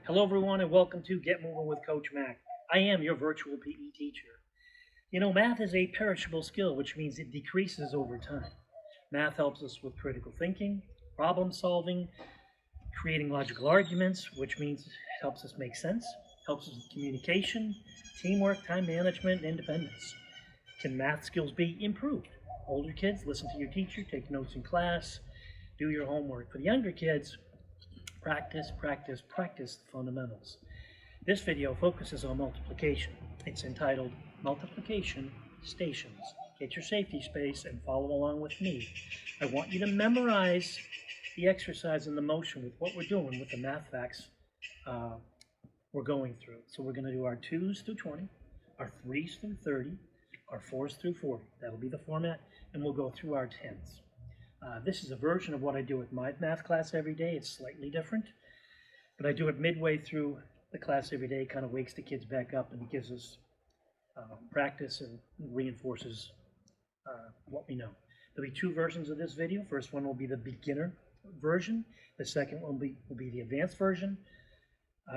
Hello, everyone, and welcome to Get Moving with CoachMac. I am your virtual PE teacher. You know, math is a perishable skill, which means it decreases over time. Math helps us with critical thinking, problem solving, creating logical arguments, which means it helps us make sense, helps us with communication, teamwork, time management, and independence. Can math skills be improved? Older kids, listen to your teacher, take notes in class, do your homework. For the younger kids, practice, practice, practice the fundamentals. This video focuses on multiplication. It's entitled Multiplication Stations. Get your safety space and follow along with me. I want you to memorize the exercise and the motion with what we're doing with the math facts we're going through. So we're going to do our 2s through 20, our 3s through 30, our 4s through 40. That'll be the format, and we'll go through our 10s. This is a version of what I do with my math class every day. It's slightly different, but I do it midway through the class every day. It kind of wakes the kids back up, and it gives us practice and reinforces what we know. There'll be two versions of this video. First one will be the beginner version. The second one will be the advanced version.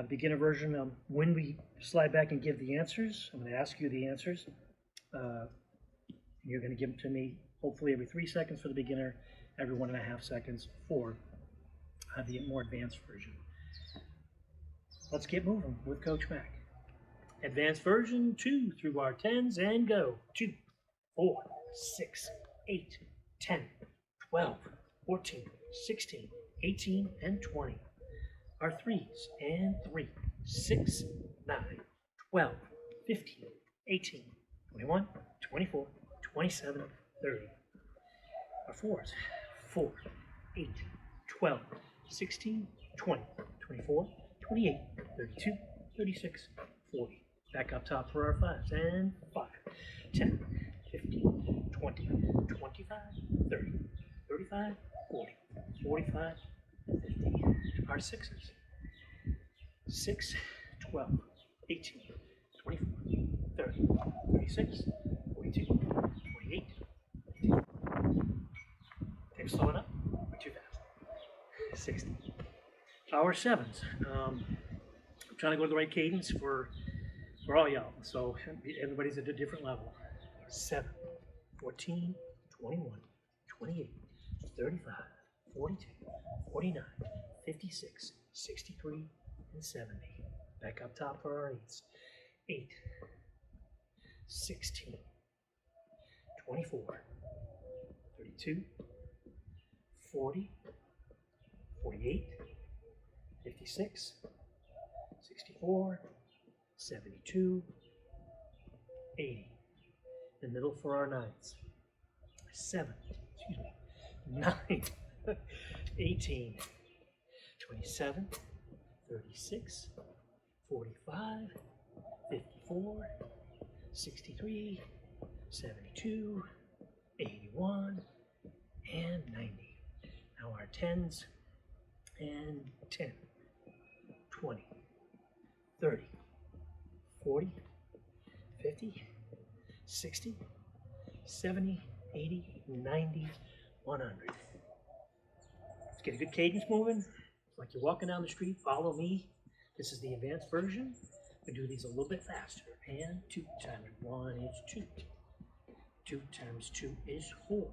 Beginner version, when we slide back and give the answers, I'm going to ask you the answers. You're going to give them to me hopefully every 3 seconds for the beginner, every 1.5 seconds for the more advanced version. Let's get moving with Coach Mac. Advanced version 2 through our 10s and go. 2, 4, 6, 8, 10, 12, 14, 16, 18, and 20. Our 3s and 3, 6, 9, 12, 15, 18, 21, 24, 27, 30. Our 4s, 4, 8, 12, 16, 20, 24, 28, 32, 36, 40. Back up top for our 5s and 5, 10, 15, 20, 25, 30, 35, 40, 45, 50. Our 6s, 6, 12, 18, 24, 30, 36, 42, 48, 50. Take slow it up, or too fast. 60. Our 7s. I'm trying to go to the right cadence for all y'all, so everybody's at a different level. 7, 14, 21, 28, 35, 42, 49, 56, 63, and 70. Back up top for our 8s. 8, 16, 24, 32, 40, 48, 56, 64, 72, 80. The middle for our 9s. 7, 9, 18, 27, 36, 45, 54, 63, 72, 81, and 90. Now our 10s and 10, 20, 30, 40, 50, 60, 70, 80, 90, 100. Let's get a good cadence moving. It's like you're walking down the street, follow me. This is the advanced version. We do these a little bit faster. And 2 times 1 is 2. 2 times 2 is 4.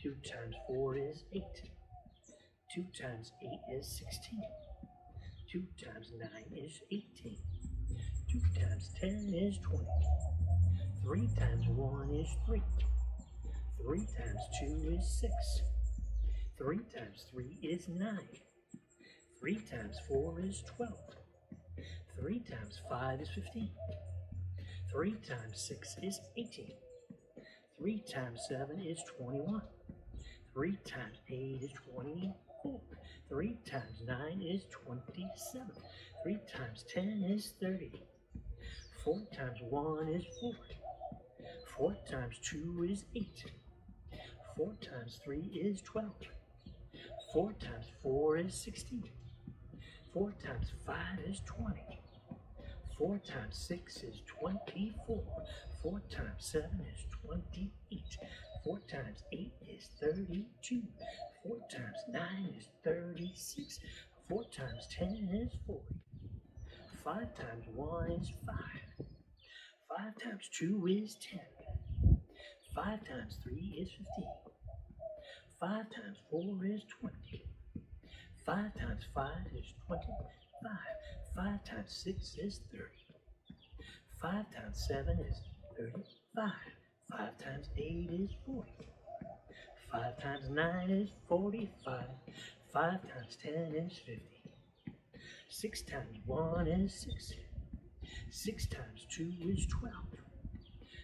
2 times 4 is 8. 2 times 8 is 16. 2 times 9 is 18. 2 times 10 is 20. 3 times 1 is 3. 3 times 2 is 6. 3 times 3 is 9. 3 times 4 is 12. 3 times 5 is 15. 3 times 6 is 18. 3 times 7 is 21. 3 times 8 is 24. 3 times 9 is 27. 3 times 10 is 30. 4 times 1 is 4. 4 times 2 is 8. 4 times 3 is 12. 4 times 4 is 16. 4 times 5 is 20. 4 times 6 is 24. 4 times 7 is 28. 4 times 8 is 32. 4 times 9 is 36. 4 times 10 is 40. 5 times 1 is 5. 5 times 2 is 10. 5 times 3 is 15. 5 times 4 is 20. 5 times 5 is 25. 5 times 6 is 30. 5 times 7 is 35. 5 times 8 is 40. 5 times 9 is 45. 5 times 10 is 50. 6 times 1 is 6. 6 times 2 is 12.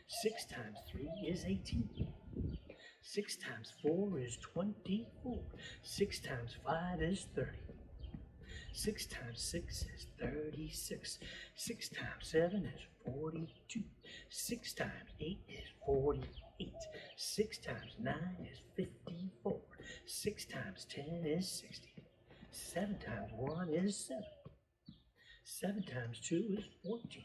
6 times 3 is 18. 6 times 4 is 24. 6 times 5 is 30. 6 times 6 is 36. 6 times 7 is 42. 6 times 8 is 48. 6 times 9 is 54. 6 times 10 is 60. 7 times 1 is 7. 7 times 2 is 14.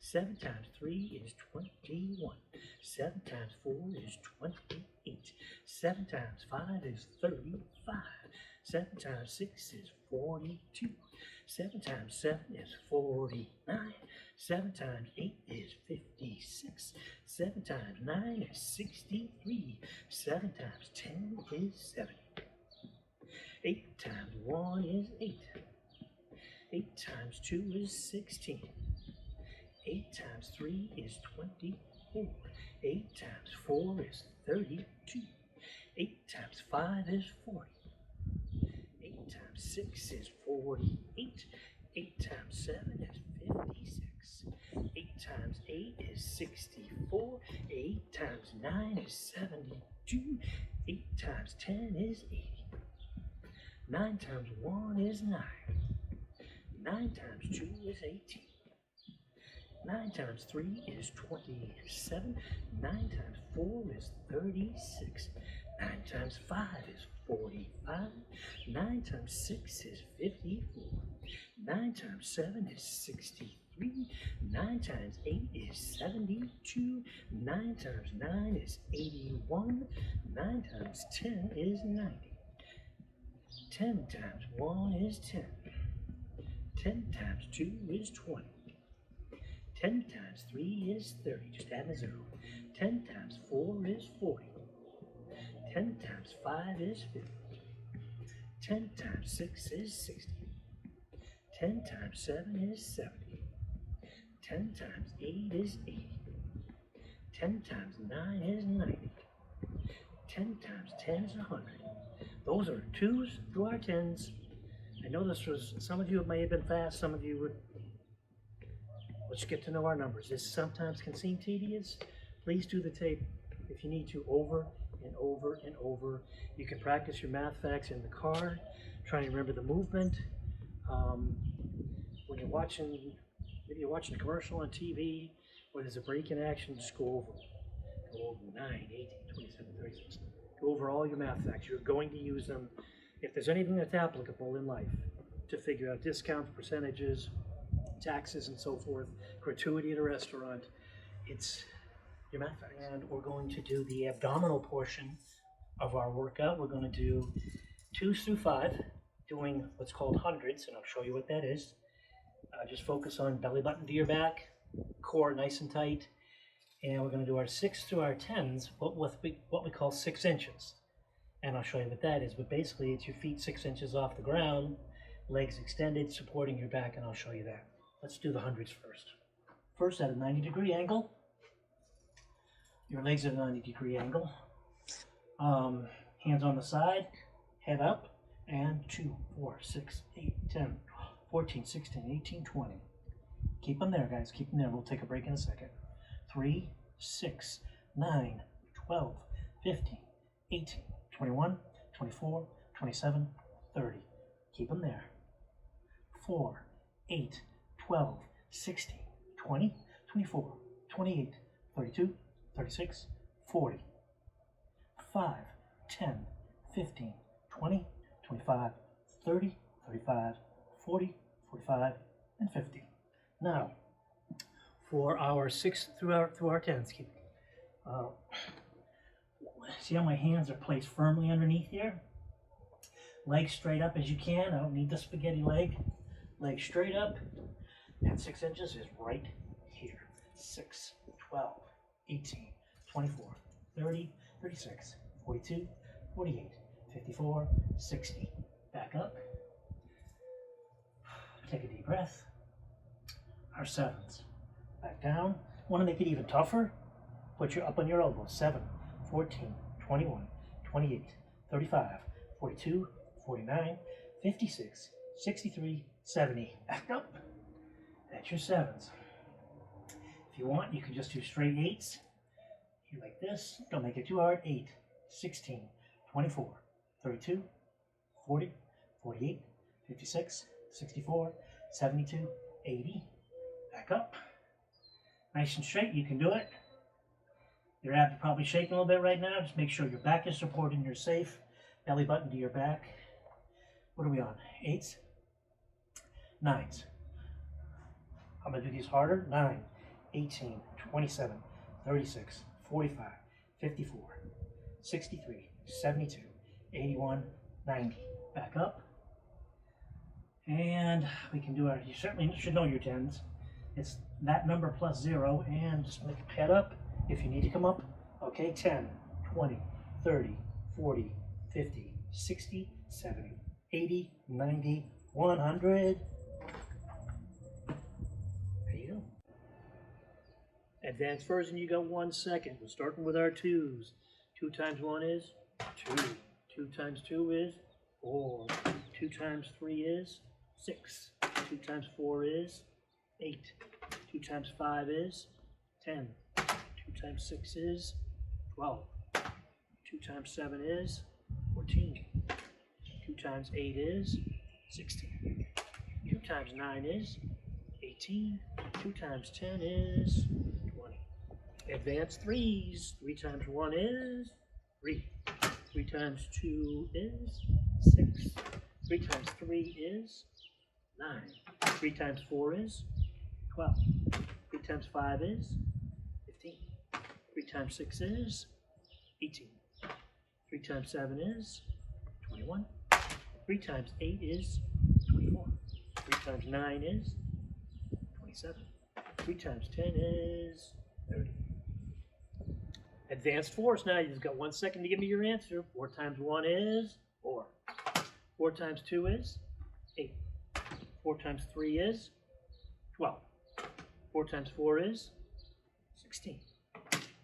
7 times 3 is 21. 7 times 4 is 28. 7 times 5 is 35. 7 times 6 is 42. 7 times 7 is 49. 7 times 8 is 56. 7 times 9 is 63. 7 times 10 is 70. 8 times 1 is 8. 8 times 2 is 16. 8 times 3 is 24. 8 times 4 is 32. 8 times 5 is 40. 8 times 6 is 48. 8 times 7 is 56. 8 times 8 is 64. 8 times 9 is 72. 8 times 10 is 80. 9 times 1 is 9. 9 times 2 is 18. 9 times 3 is 27. 9 times 4 is 36. 9 times 5 is 45. 9 times 6 is 54. 9 times 7 is 63. 9 times 8 is 72. 9 times 9 is 81. 9 times 10 is 90. 10 times 1 is 10. 10 times 2 is 20. 10 times 3 is 30. Just add a 0. 10 times 4 is 40. 10 times 5 is 50. 10 times 6 is 60. 10 times 7 is 70. 10 times 8 is 80. 10 times 9 is 90. 10 times 10 is 100. Those are 2s to our 10s. I know this was, some of you may have been fast, some of you would. Let's get to know our numbers. This sometimes can seem tedious. Please do the tape if you need to over and over and over. You can practice your math facts in the car, try and remember the movement. When you're watching, maybe you're watching a commercial on TV, or there's a break in action, just go over. Go over 9, 18, 27, 36. Go over all your math facts. You're going to use them. If there's anything that's applicable in life to figure out discounts, percentages, taxes, and so forth, gratuity at a restaurant, it's your math facts. And we're going to do the abdominal portion of our workout. We're going to do 2s through 5, doing what's called hundreds, and I'll show you what that is. Just focus on belly button to your back, core nice and tight, and we're going to do our 6 through our 10s, what we call 6 inches. And I'll show you what that is, but basically it's your feet 6 inches off the ground, legs extended, supporting your back, and I'll show you that. Let's do the hundreds first. First, at a 90-degree angle. Your legs at a 90-degree angle. Hands on the side, head up, and 2, 4, 6, 8, 10, 14, 16, 18, 20. Keep them there, guys. Keep them there. We'll take a break in a second. 3, 6, 9, 12, 15, 18, 21, 24, 27, 30. Keep them there. 4, 8, 12, 16, 20, 24, 28, 32, 36, 40. 5, 10, 15, 20, 25, 30, 35, 40, 45, and 50. Now, for our 6 through our 10s, see how my hands are placed firmly underneath here? Legs straight up as you can. I don't need the spaghetti leg. Legs straight up, and 6 inches is right here. 6, 12, 18, 24, 30, 36, 42, 48, 54, 60. Back up. Take a deep breath. Our 7s. Back down. Want to make it even tougher? Put you up on your elbows. 7, 14, 21, 28, 35, 42, 49, 56, 63, 70. Back up. That's your 7s. If you want, you can just do straight 8s. You like this. Don't make it too hard. 8, 16, 24, 32, 40, 48, 56, 64, 72, 80. Back up. Nice and straight. You can do it. Your abs are probably shaking a little bit right now. Just make sure your back is supported and you're safe. Belly button to your back. What are we on? 8s? 9s. I'm going to do these harder. 9, 18, 27, 36, 45, 54, 63, 72, 81, 90. Back up. And we can do our, you certainly should know your 10s. It's that number plus 0, and just make a head up if you need to come up. Okay, 10, 20, 30, 40, 50, 60, 70, 80, 90, 100. There you go. Advanced version, you got 1 second. We're starting with our 2s. 2 times 1 is 2. 2 times 2 is 4. 2 times 3 is 6. 2 times 4 is 8. 2 times 5 is 10. 2 times 6 is 12. 2 times 7 is 14. 2 times 8 is 16. 2 times 9 is 18. 2 times 10 is 20. Advanced 3s. 3 times 1 is 3. 3 times 2 is 6. 3 times 3 is 9. 3 times 4 is 12. 3 times 5 is 15. 3 times 6 is 18. 3 times 7 is 21. 3 times 8 is 24. 3 times 9 is 27. 3 times 10 is 30. Advanced 4s. Now you've got 1 second to give me your answer. 4 times 1 is 4. 4 times 2 is 8. 4 times 3 is 12. 4 times 4 is 16.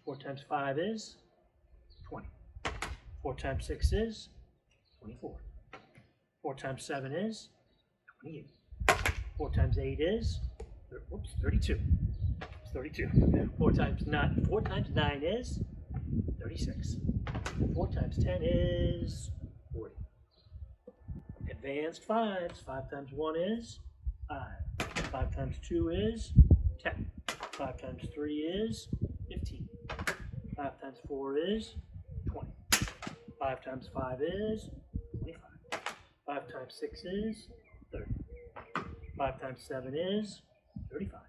4 times 5 is 20. 4 times 6 is 24. 4 times 7 is 28. 4 times 8 is 32. It's 32. 4 times 9 is 36. 4 times 10 is 40. Advanced 5s. 5 times 1 is 5. 5 times 2 is 10. 5 times 3 is 15. 5 times 4 is 20. 5 times 5 is 25. 5 times 6 is 30. 5 times 7 is 35.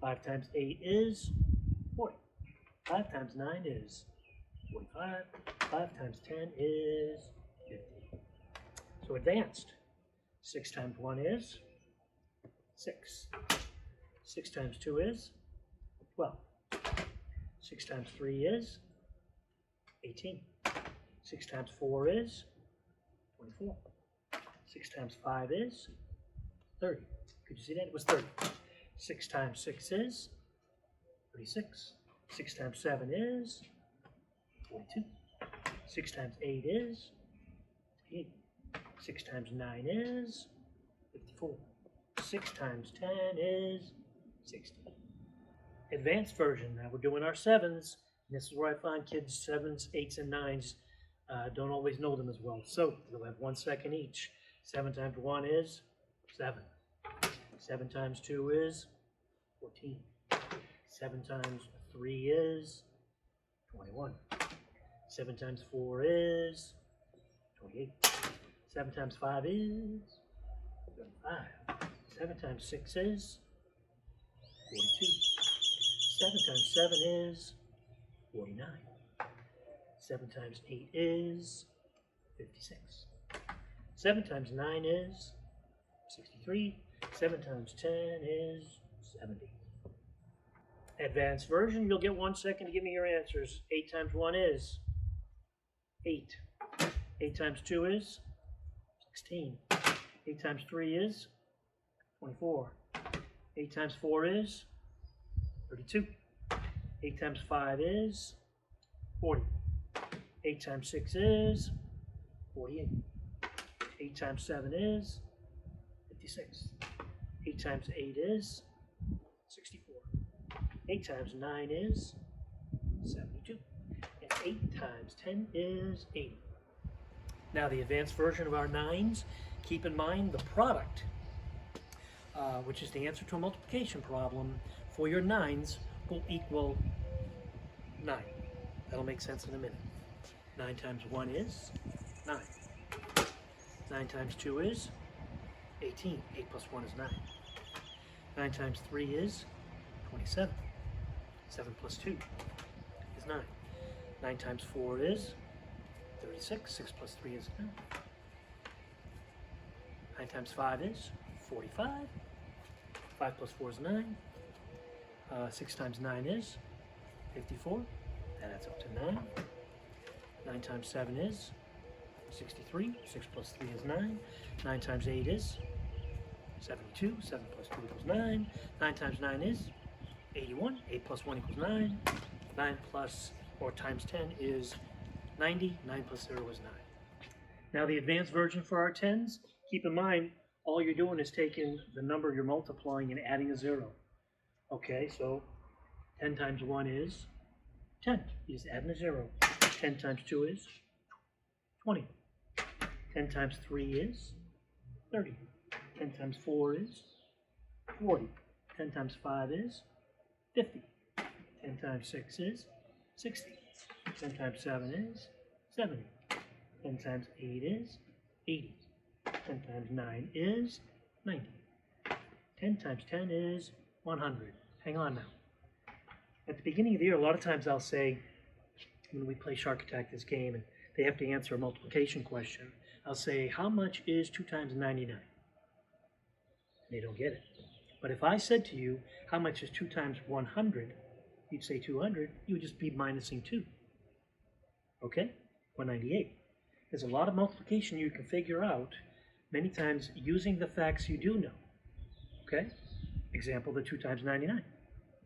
5 times 8 is 40. 5 times 9 is 45. 5 times 10 is 50. So advanced. 6 times 1 is 6. 6 times 2 is 12. 6 times 3 is 18. 6 times 4 is 24. 6 times 5 is 30. Could you see that? It was 30. 6 times 6 is 36. 6 times 7 is 42. 6 times 8 is 8. 6 times 9 is 54. 6 times 10 is 60. Advanced version. Now we're doing our 7s. This is where I find kids 7s, 8s, and 9s don't always know them as well. So we'll have 1 second each. 7 times 1 is 7. 7 times 2 is 14. 7 times 3 is 21. 7 times 4 is 28. 7 times 5 is 35. 7 times 6 is 42. 7 times 7 is 49. 7 times 8 is 56. 7 times 9 is 63. 7 times 10 is 70. Advanced version, you'll get 1 second to give me your answers. 8 times 1 is 8. 8 times 2 is 16. 8 times 3 is 24. 8 times 4 is 32. 8 times 5 is 40. 8 times 6 is 48. 8 times 7 is 56. 8 times 8 is 64. 8 times 9 is 72. And 8 times 10 is 80. Now the advanced version of our nines, keep in mind the product, which is the answer to a multiplication problem for your nines, will equal 9. That'll make sense in a minute. 9 times 1 is 9. 9 times 2 is 18. 8 plus 1 is 9. 9 times 3 is 27. 7 plus 2 is 9. 9 times 4 is 36. 6 plus 3 is 9. 9 times 5 is 45. 5 plus 4 is 9. 6 times 9 is 54. That adds up to 9. 9 times 7 is 63. 6 plus 3 is 9. 9 times 8 is 72. 7 plus 2 equals 9. 9 times 9 is 81. 8 plus 1 equals 9. 9 plus, or times 10 is 90. 9 plus 0 is 9. Now the advanced version for our tens, keep in mind, all you're doing is taking the number you're multiplying and adding a 0. Okay, so 10 times 1 is 10. You just add in a 0. 10 times 2 is 20. 10 times 3 is 30. 10 times 4 is 40. 10 times 5 is 50. 10 times 6 is 60. 10 times 7 is 70. 10 times 8 is 80. 10 times 9 is 90. 10 times 10 is 100. Hang on now. At the beginning of the year, a lot of times I'll say, when we play Shark Attack, this game, and they have to answer a multiplication question, I'll say, how much is 2 times 99? They don't get it. But if I said to you, how much is 2 times 100? You'd say 200. You would just be minusing 2. Okay? 198. There's a lot of multiplication you can figure out many times using the facts you do know. Okay? Example, the 2 times 99.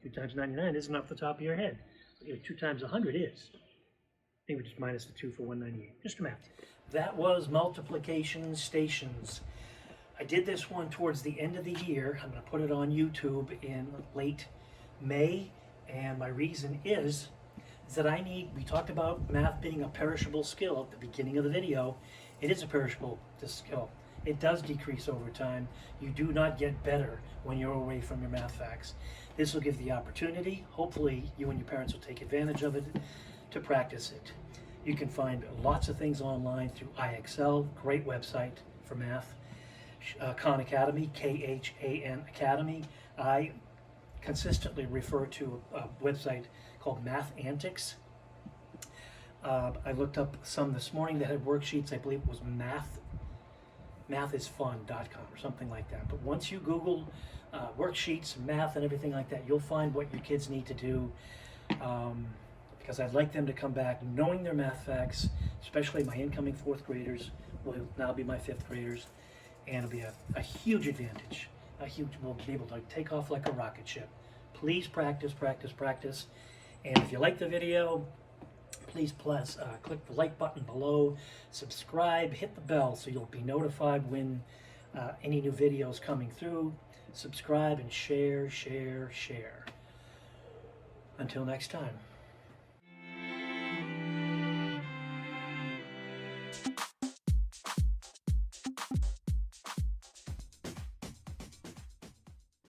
2 times 99 isn't off the top of your head. 2 times 100 is. I think we just minus the 2 for 198. Just a math. That was multiplication stations. I did this one towards the end of the year. I'm going to put it on YouTube in late May. And my reason is that we talked about math being a perishable skill at the beginning of the video. It is a perishable skill. It does decrease over time. You do not get better when you're away from your math facts. This will give the opportunity. Hopefully you and your parents will take advantage of it to practice it. You can find lots of things online through IXL, great website for math. Khan Academy, Khan Academy. I consistently refer to a website called Math Antics. I looked up some this morning that had worksheets. I believe it was mathisfun.com or something like that. But once you Google worksheets, math, and everything like that, you'll find what your kids need to do, because I'd like them to come back knowing their math facts, especially my incoming 4th graders will now be my 5th graders, and it'll be a huge advantage. We'll be able to take off like a rocket ship. Please practice, practice, practice. And if you like the video, please click the like button below, subscribe, hit the bell so you'll be notified when any new videos coming through. Subscribe and share, share, share. Until next time.